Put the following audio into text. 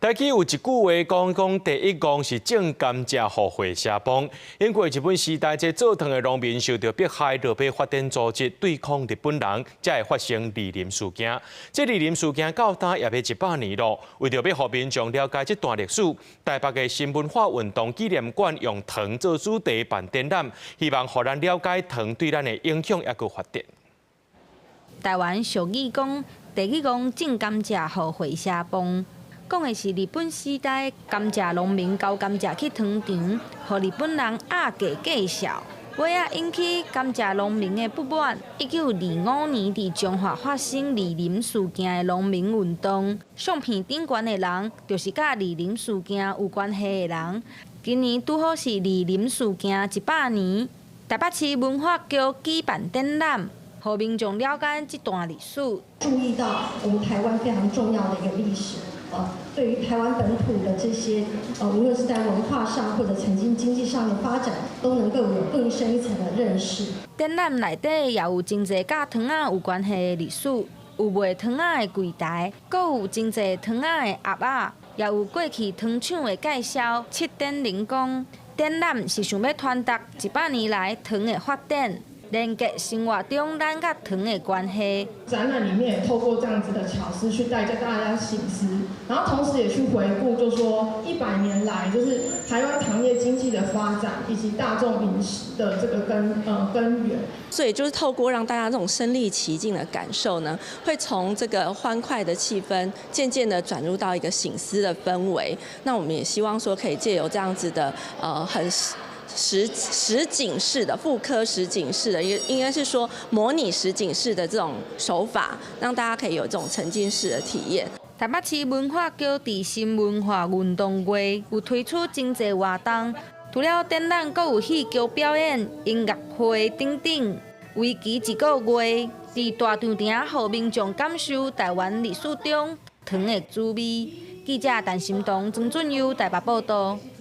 台语有一句话讲第一公是种甘蔗互回社帮，因为日本时代这做糖的农民受到迫害，就被发展组织对抗日本人，才会发生李林事件。这李林事件到今也要100年了。为着要让民众了解这段历史，台北的新文化运动纪念馆用糖做主题办展览，希望让咱了解糖对咱的影响也个发展。台湾俗语讲，第一公种甘蔗互回社帮。讲的是日本时代甘蔗农民交甘蔗去糖厂，互日本人压价计销，为啊引起甘蔗农民的不满。1925年伫中华发生李林事件的农民运动，相片顶悬的人就是甲李林事件有关系的人。今年拄好是李林事件100年，台北市文化局举办展览，让民众了解这段历史。注意到我们台湾非常重要的一个历史。对于台湾本土的这些无论是在文化上或者曾经经济上面发展，都能够有更深一层的认识。展览内底也有真侪甲糖仔有关系的历史，有卖糖仔的柜台，阁有真侪糖仔的盒仔，也有过去糖厂的介绍。7.0讲，展览是想要传达100年来糖的发展。连接生活中咱甲糖的关系。展览里面也透过这样子的巧思去带着大家省思，然后同时也去回顾，就说100年来就是台湾糖业经济的发展以及大众饮食的这个根源。所以就是透过让大家这种身临其境的感受呢，会从这个欢快的气氛，渐渐的转入到一个省思的氛围。那我们也希望说，可以借由这样子的很实景式的复刻实景式的，应该是说模拟实景式的这种手法，让大家可以有这种沉浸式的体验。台北市文化局伫新文化运动月有推出真侪活动，除了展览，阁有戏剧表演、音乐会等等，为期1个月，伫大场顶让民众感受台湾历史中糖的滋味。记者陈心彤、曾俊佑台北报道。